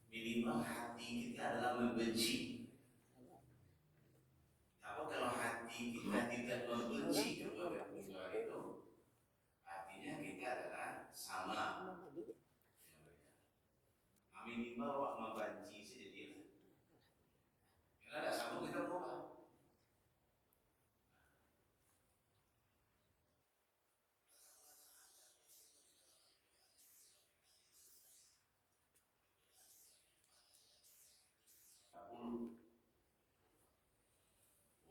Minimal hati kita adalah membenci. Apa kalau hati kita tidak membenci kepada Tuhan itu, artinya kita adalah sama. Minimal wak membenci saja dia. Karena tidak sama kita mau apa?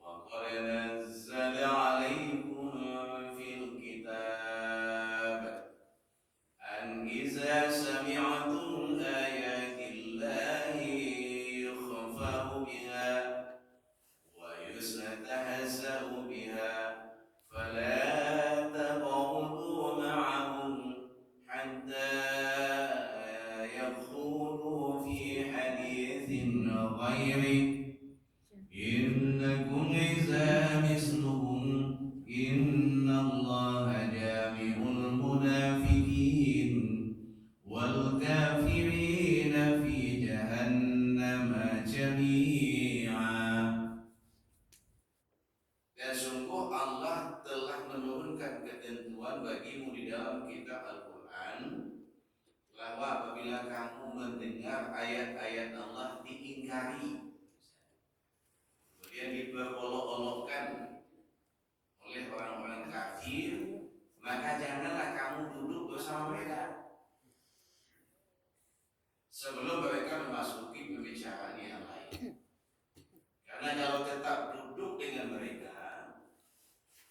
وقد نزل عليكم في الكتاب أن إذا سمعتم آيات الله يخفر بها ويستهزأ بها فلا تقعدوا معهم حتى يخوضوا في حديث غيره إنكم إذا مثلهم إن الله جامع المنافقين والكافرين في جهنم جميعا. Dan sungguh Allah telah menurunkan ketentuan bagimu di dalam kitab Al-Quran bahwa apabila kamu mendengar ayat-ayat Allah diingkari, kemudian diperolok-olokkan oleh orang-orang kafir, maka janganlah kamu duduk bersama mereka sebelum mereka memasuki pembicaraan yang lain. Karena kalau tetap duduk dengan mereka,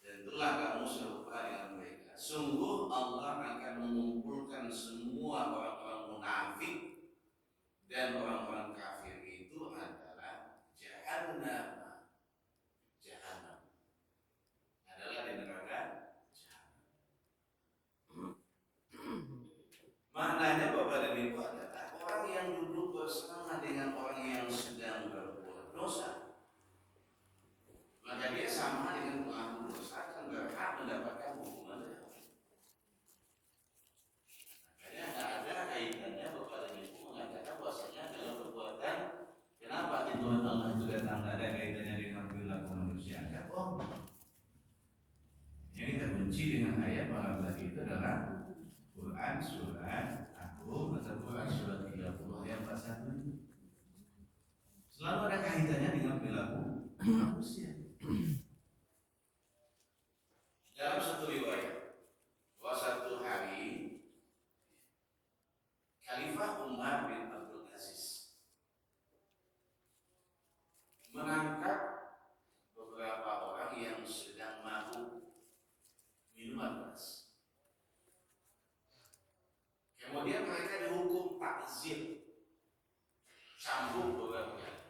tentulah kamu serupa dengan mereka. Sungguh Allah akan mengumpulkan semua orang-orang munafik dan orang-orang kafir itu adalah Jahannam. Adalah di neraka Jahannam. Maknanya Bapak dan Ibu adalah orang yang duduk bersama dengan orang yang sedang berbuat dosa, maka dia sama dengan pelaku dosa dan berhak mendapatkan hukuman. Makanya tidak ada kaitannya Bapak dan Ibu mengatakan bahwasanya dalam perbuatan, kenapa Tuhan Allah itu datang, tidak ada kaitannya dengan perilaku manusia. Enggak bohong. Yang kita benci dengan ayat malam tadi itu adalah Quran surat Al-Rum atau Quran surat 30 ayat 41. Selalu ada kaitannya dengan perilaku manusia. Dalam satu riwayat, bahwa satu hari Khalifah Umar bin Abdul Aziz menangkap beberapa orang yang sedang mabuk minuman keras. Kemudian mereka dihukum takzir, cambuk beberapa kali.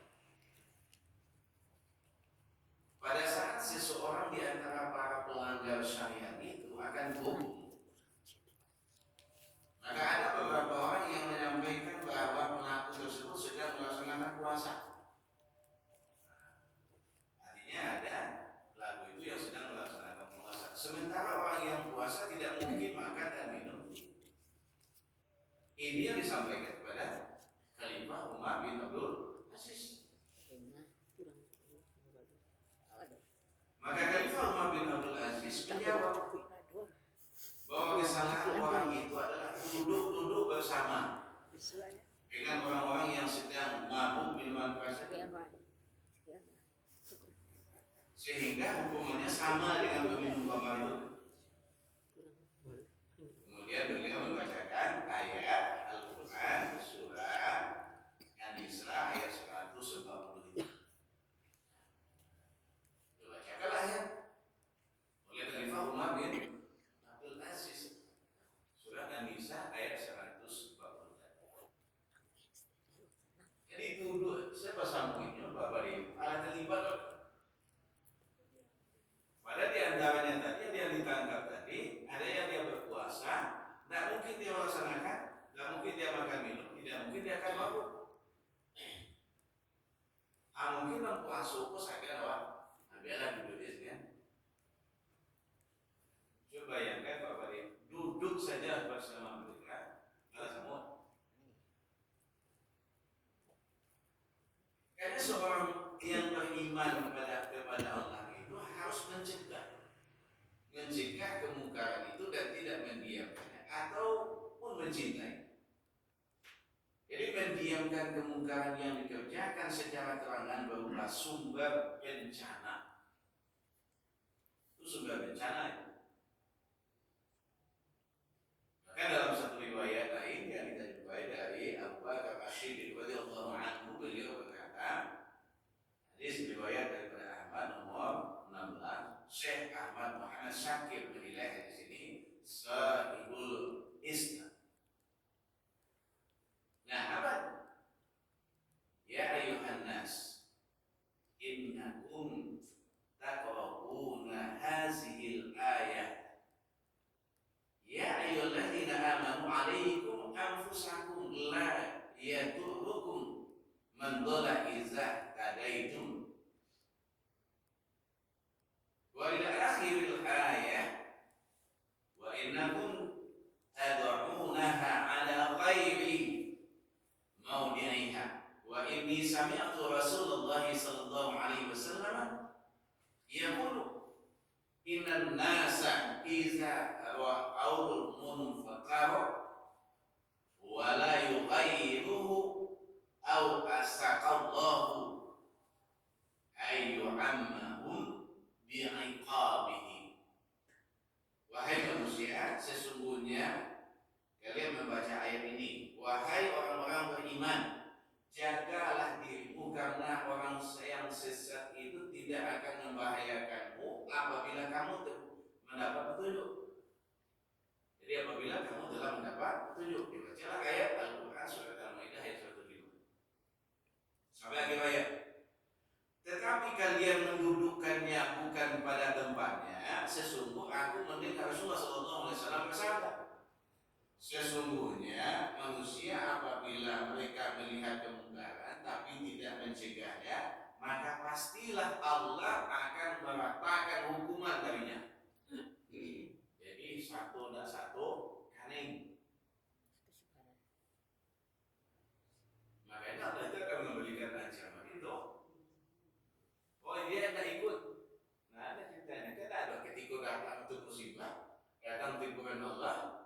Pada saat seseorang di antara para pelanggar syariat itu akan dihukum, maka ada beberapa orang yang menyampaikan bahwa pelaku tersebut sedang melaksanakan puasa. Artinya ada pelaku itu yang sedang melaksanakan puasa. Sementara orang yang puasa tidak mungkin makan dan minum. Ini yang disampaikan kepada Khalifah Umar bin Abdul Aziz. Maka Khalifah Umar bin Abdul Aziz menjawab bahwa kesalahan orang itu adalah duduk bersama dengan orang-orang yang sedang mabuk minuman keras, sehingga hukumannya sama dengan peminum khamar itu. Kemudian beliau membacakan ayat Al-Quran surah An-Isra ayat 140. Dibacakanlah ayat oleh Khalifah Umar bin Abdul Aziz, surah An-Nisa ayat 140. Jadi tuduh siapa sambungnya Bapak Ibu ada terlibat. Pada di antaranya tadi yang ditangkap tadi ada yang dia berpuasa, tidak mungkin dia melaksanakan, tidak mungkin dia makan minum, tidak mungkin dia akan mabuk. Mungkin berpuasa saja awak, biarlah duduk di sini. Coba bayangkan Bapak Ibu duduk saja bersama mereka, kalau semua seorang yang beriman kepada Allah itu harus mencegah kemungkaran itu dan tidak mendiamkannya ataupun mencintai. Jadi mendiamkan kemungkaran yang dikerjakan secara terangan berupa sumber bencana. Itu sumber bencana. Bahkan dalam satu riwayat lain yang kita jumpai dari Abu Bakar As-Siddiq radhiyallahu anhu, beliau berkata, hadis riwayat daripada Ahmad nomor 16, Syekh Ahmad Muhammad Syakir menilai hadis ini sahihul isnad. Nah, apa? Ya ayuhan nas, innakum taqra'una hazihil ayah. Ya ayyuhalladzina amanu 'alaikum anfusakum la yadurrukum man dhalla idza tadaitum. Wa ila akhiril ayah, wa innakum tad'unaha 'ala ghairi mawdi'iha. Wa inni sami'tu Rasulullah sallallahu alaihi wasallam yaqulu innan nasa iza ra'aul munfaqara wa la yughayyiruhu aw asaqallahu ay yu'ammahum bi'iqabihi. Wahai manusia, sesungguhnya kalian membaca ayat ini, wahai orang-orang beriman, jagalah dirimu karena orang yang sesat itu tidak akan membahayakanmu apabila kamu mendapat petunjuk. Jadi apabila kamu telah mendapat petunjuk, dibacalah ayat Al-Quran surat Al-Maidah ayat 105 sampai akhir ayat. Tetapi kalian mendudukkannya bukan pada tempatnya. Sesungguhnya aku mendengar Rasulullah SAW bersabda, sesungguhnya manusia apabila mereka melihat kemungkaran tapi tidak mencegahnya, maka pastilah Allah akan meratakan hukuman darinya. Jadi satu dan satu kaning. Makanya Allah itu akan memberikan ancaman itu. Oh dia tidak ikut. Nah ada ceritanya. Kan ada ketika datang untuk musibah, datang timbulan Allah.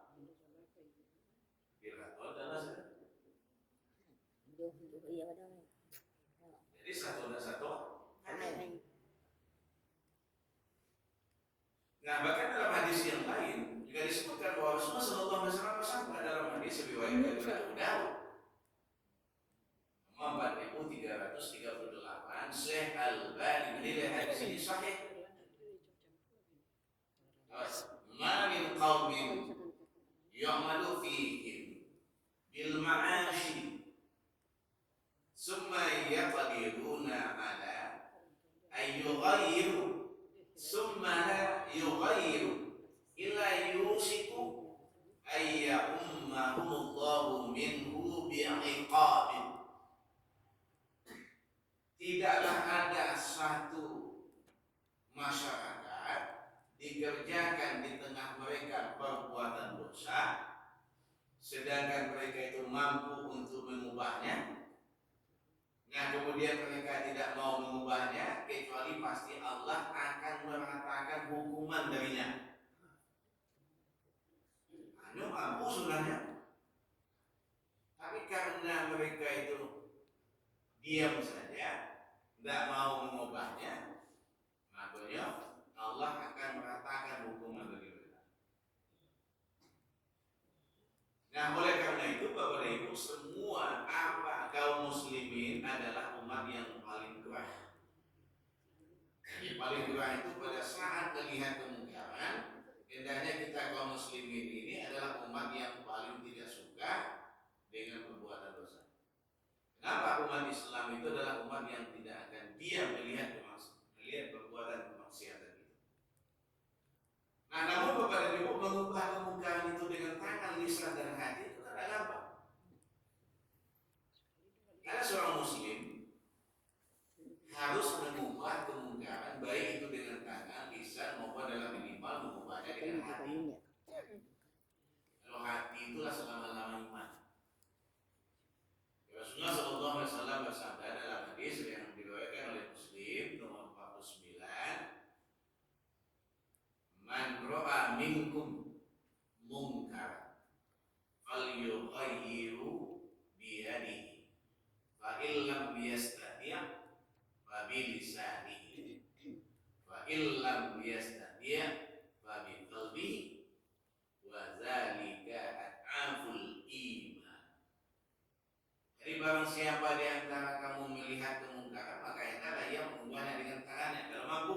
Jadi satu dan satu. Nah bahkan dalam hadis yang lain juga disebutkan bahwa Rasulullah SAW bersabda dalam hadis riwayat dari Abu Dawud 4338, Syekh Al-Albani menilai hadis ini sahih. Ma min qaumin yu'malu fihim bil ma'ashi summa yaqdiruna ala ay yughayyiru summa la yughayyiru illa yusiku ay ya'ummahumullahu minhu bi'iqabin. Tidaklah ada satu masyarakat dikerjakan di tengah mereka perbuatan dosa, sedangkan mereka itu mampu untuk mengubahnya. Nah kemudian mereka tidak mau mengubahnya, kecuali pasti Allah akan meratakan hukuman darinya. Anu mampu sebenarnya, tapi karena mereka itu diam saja, tidak mau mengubahnya, makanya Allah akan meratakan hukuman bagi mereka. Nah oleh karena itu Bapak dan Ibu, semua kaum muslimin adalah umat yang paling gerah. Yang paling gerah itu pada saat melihat kemungkaran, hendaknya kita kaum muslimin ini adalah umat yang paling tidak suka dengan perbuatan dosa. Kenapa umat Islam itu adalah umat yang tidak akan diam melihat perbuatan kemaksiatan itu. Nah, namun Bapak dan Ibu, mengubah kemungkaran itu dengan tangan, lisan dan hati itu tidak gampang. Karena seorang muslim harus mengubah kemungkaran, baik itu dengan tangan, lisan maupun dalam minimal mengubahnya dengan hati. Kalau hati itulah selama-lama iman. Rasulullah SAW bersabda dalam hadis yang Fa illam yastati' fa bilisanihi fa illam yastati' fa bi qalbihi wa dzalika ad'aful iman. Jadi barang siapa di antara kamu melihat kemungkaran, maka hendaklah ia mengubahnya dengan tangannya kalau mampu.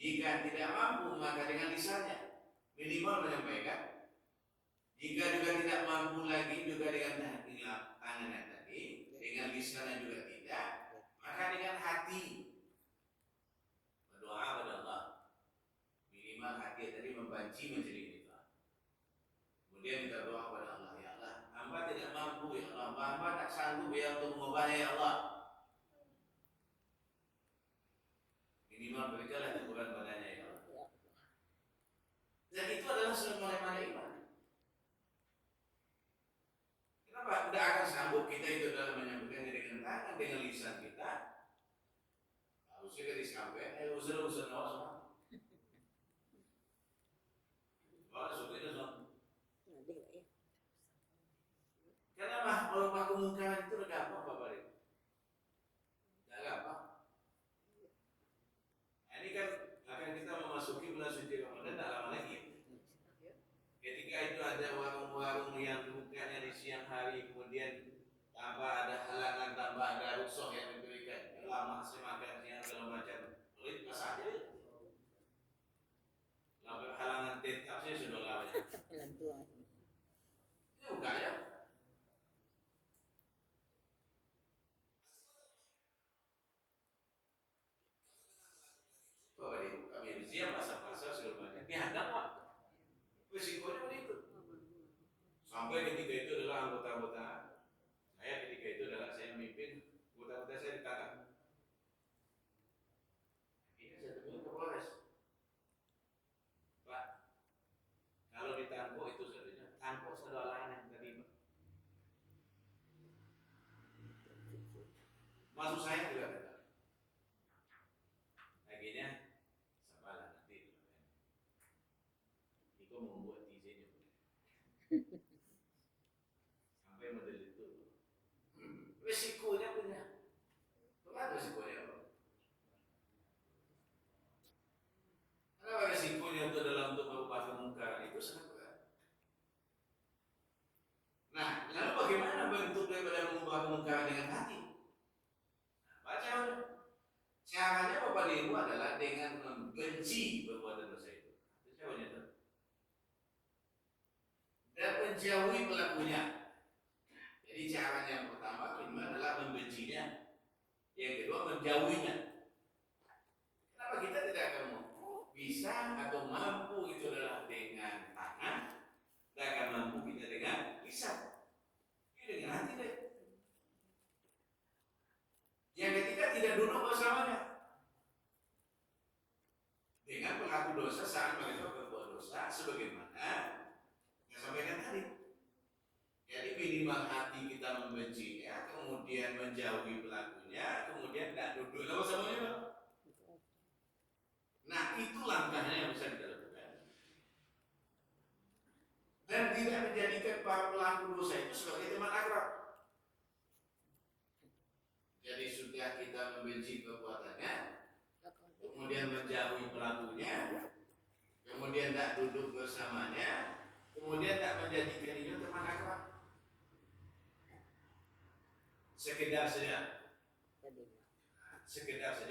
Jika tidak mampu, maka dengan lisannya, minimal menyampaikan. Jika juga tidak mampu lagi, juga dengan tangannya tadi, dengan lisannya juga tidak, maka dengan hati berdoa kepada Allah. Minimal hati tadi membanci menjadi kita. Kemudian kita doa kepada Allah, ya Allah, hamba tidak mampu, ya Allah, hamba tak sanggup ya untuk mengubahnya, ya Allah. Minimal berikanlah teguran padanya, ya Allah. Dan itu adalah selama-lamanya iman. Kenapa tidak akan sanggup kita itu dalam menyampaikan dengan tangan, dengan lisan kita? Harusnya kita disampaikan, usul-usul Allah semua. Karena kalau kemungkaran itu gampang Bapak Ibu. Tidak gampang. Ini kan akan kita memasuki bulan suci Ramadan tak lama lagi. Ketika itu ada warung-warung yang bukanya di siang hari, kemudian tambah ada halangan, tambah ada rukshoh yang diberikan. Lama semakan siang segala macam. Pelit saja. Lalu halangan tetapnya sudah lama. Ini bukanya. Bapak Ibu, kami di siang pasar-pasar segala macam. Dihadang Pak. Risikonya begitu. Sampai ketika itu adalah anggota-anggota saya, ketika itu adalah saya memimpin, anggota-anggota saya ditangkap. Ini saya temukan ke Polres. Pak, kalau ditangkap itu sebenarnya tangkap sudah lain yang tadi Pak. Maksud saya juga kata. Akhirnya sabarlah nanti. Itu membuat izinnya. Sampai model itu. Resikonya punya. Apa resikonya? Apa resikonya untuk dalam untuk merubah kemungkaran itu sangat berat. Nah, lalu bagaimana bentuk daripada mengubah kemungkaran dengan hati? Nah, baca. Caranya Bapak Ibu adalah dengan membenci perbuatan dosa itu. Itu caranya itu. Dan menjauhi pelakunya. Jadi caranya yang pertama adalah membencinya. Yang kedua menjauhinya. Kenapa kita tidak akan bisa atau mampu itu adalah dengan tangan, tidak akan mampu kita dengan lisan. Ini dengan hati deh. Yang ketiga tidak duduk bersamanya dengan pelaku dosa saat mereka berbuat dosa sebagaimana yang sampaikan tadi. Jadi minimal hati kita membencinya, kemudian menjauhi pelakunya, kemudian tidak duduk bersamanya. Nah, itu langkahnya yang bisa kita lakukan. Dan tidak menjadikan para pelaku dosa itu sebagai teman akrab. Jadi sudah kita membenci perbuatannya, kemudian menjauhi pelakunya, kemudian tidak duduk bersamanya, kemudian tidak menjadikan dia teman akrab. Sekedar saja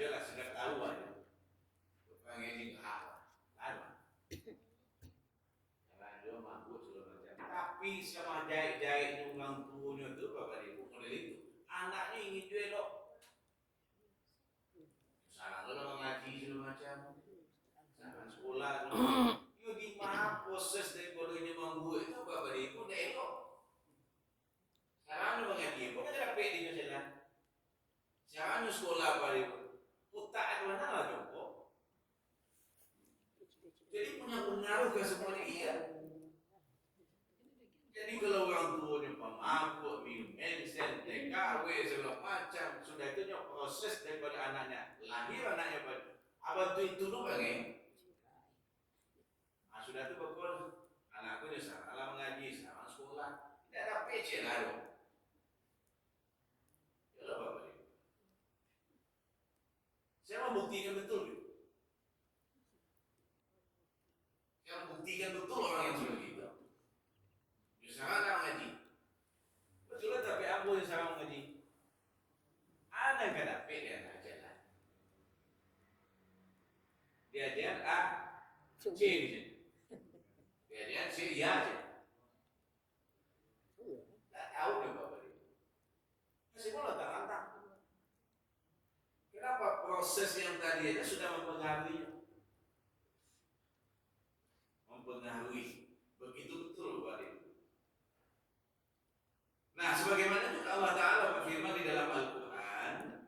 lah, sekedar tahu aja. Pengen ini hal, karena dia mampu segala macam. Tapi sama jahit-jahit orang tuanya itu Bapak Ibu model itu, anaknya ingin jual loh. Sekarang lo mengaji segala macam, sekarang sekolah, yo di mana proses daripada nyemanggu itu Bapak Ibu dah elok. Sekarang lo mengaji, pun ada apa di jalan. Sekarang sekolah Bapak Ibu, utak itu mana lah jumpa. Jadi punya pengaruh ke semuanya iya. Jadi kalau orang tuanya pemabuk, minum bensin, TKW segala macam, sudah itu proses daripada anaknya lahir anaknya apa itu dulu bang? Nah, sudah itu pokok anakku ini salah mengaji, salah sekolah, tidak ada PC lalu. buktikan betul. Yang buktikan betul orang yang sudah gitu. Misalkan orang ngaji, betul tapi aku yang sekarang ngaji. Ada nggak dapat dia ngajalah. Dia A, C di sini. Dia C iya aja. Tak tahu dia bapak dia. Masih mau tak. Kenapa proses yang tadi itu sudah mempengaruhi begitu betul Pak Ibu. Nah, sebagaimana juga Allah Ta'ala berfirman di dalam Al-Quran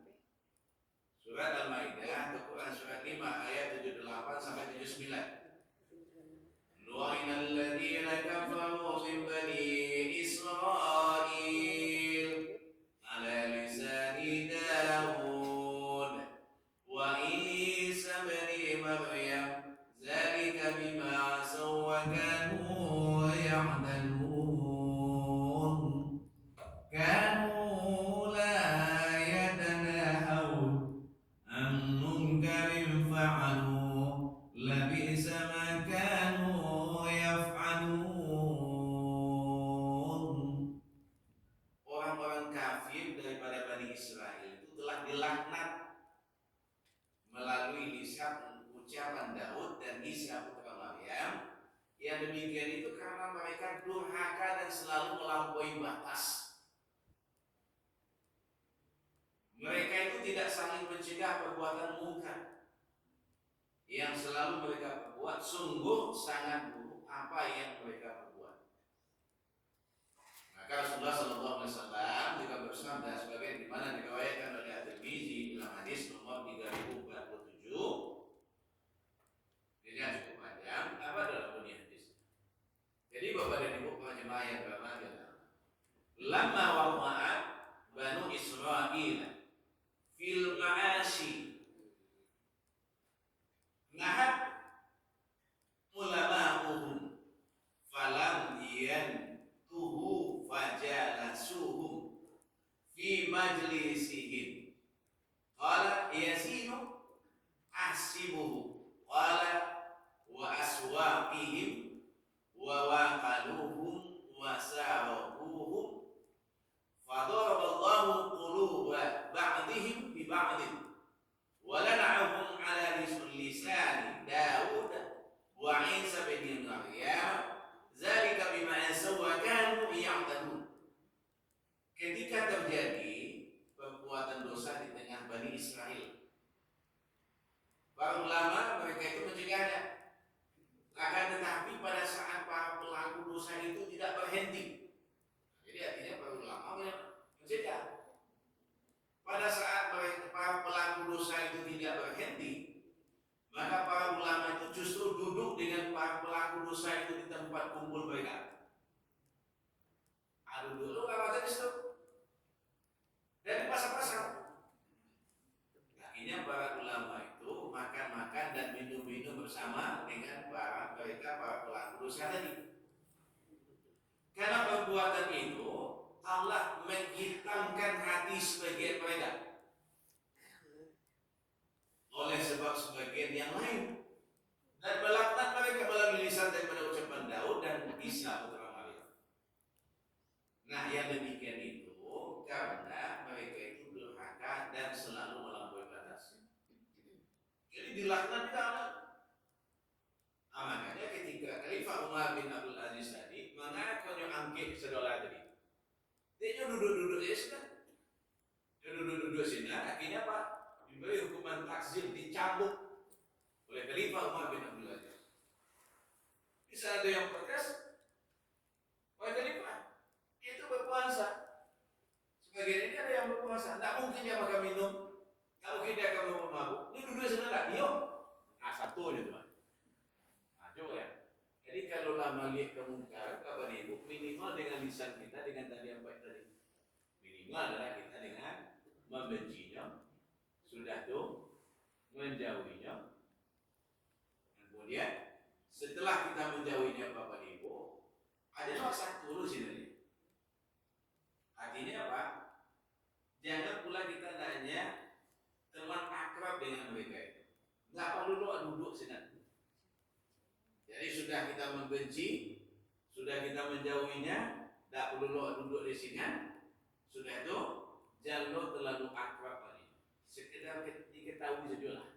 surat Al-Maidah atau Quran surat 5 ayat 78 sampai 79. Lu'inal ladzina kafaru min bani Israil ala lisani Daud wa Isa bin Maryam dzalika bima asaw wa kanu ya'malun kanu la yatanahawun an munkarin fa'alu labisa ma kanu yaf'alun. Orang-orang kafir daripada Bani Israel itu telah dilaknat melalui lisan ucapan Daud dan Isa putra Maryam. Yang demikian itu karena mereka durhaka dan selalu melampaui batas. Mereka itu tidak saling mencegah perbuatan mungkar. Yang selalu mereka perbuat sungguh sangat buruk apa yang mereka perbuat. Maka Rasulullah SAW juga bersabda sebagai di mana diriwayatkan oleh At-Tirmidzi dalam hadis nomor 3047. Ini cukup panjang. Apa dalam bunyi hadis? Jadi Bapak dan Ibu jemaah yang berbahagia, lama waqa'at Banu Israil fil ma'asi nahat ulama'uhum falam yantuhu fajalasuhum fi majlisihim qala yasinu ahsibuhu qala wa aswaqihim wa waqaluhum wa sarabuhum fadaraballahu quluba ba'dihim bi ba'din wa lana'ahum ala lisani Daud wa Isa bin Maryam zalika bima yasaw kanu ya'tadun. Ketika terjadi perbuatan dosa di tengah Bani Israel, para ulama mereka itu mencegahnya. Akan tetapi pada saat para pelaku dosa itu tidak berhenti. Jadi artinya para ulama mencegah. Pada saat para pelaku dosa itu tidak berhenti, maka para ulama itu justru duduk dengan para pelaku dosa itu di tempat kumpul mereka. Aduh dulu kawasan itu dari pasar-pasar. Akhirnya para ulama itu makan-makan dan minum-minum bersama dengan para pelaku dosa tadi. Karena perbuatan itu Allah menghitamkan hati sebagian mereka oleh sebab sebagian yang lain dan melaknat mereka melalui lisan daripada ucapan Daud dan Isa putra Maryam. Nah, yang demikian itu karena mereka itu durhaka dan selalu melampaui batas. Jadi dilaknat di dalam. Makanya ketika Khalifah Umar bin Abdul Aziz tadi mengapa angkit sedolah tadi, dia duduk-duduk sudah, duduk-duduk sini. Akhirnya apa? Diberi hukuman takzir, dicambuk oleh Khalifah Umar bin Abdul Aziz. Bisa ada yang protes, wahai Khalifah, itu berpuasa. Sebagian ini ada yang berpuasa, tidak mungkin dia makan minum, tidak mungkin dia akan mabuk. Ini duduk sebentar, iya. Nah, satu aja teman. Nah, coba ya. Jadi kalau lama lihat kemungkaran, kabar ibu minimal dengan lisan kita dengan tadi yang baik tadi. Minimal adalah kita dengan membencinya, sudah tuh menjauhinya. Kemudian setelah kita menjauhinya Bapak Ibu, ada nomor satu dulu sini. Artinya apa? Jangan pula kita nanya teman akrab dengan mereka itu. menjauhinya, tidak perlu lo duduk di sini. Sudah itu, jangan lo terlalu akrab lagi. Sekedar diketahui saja lah.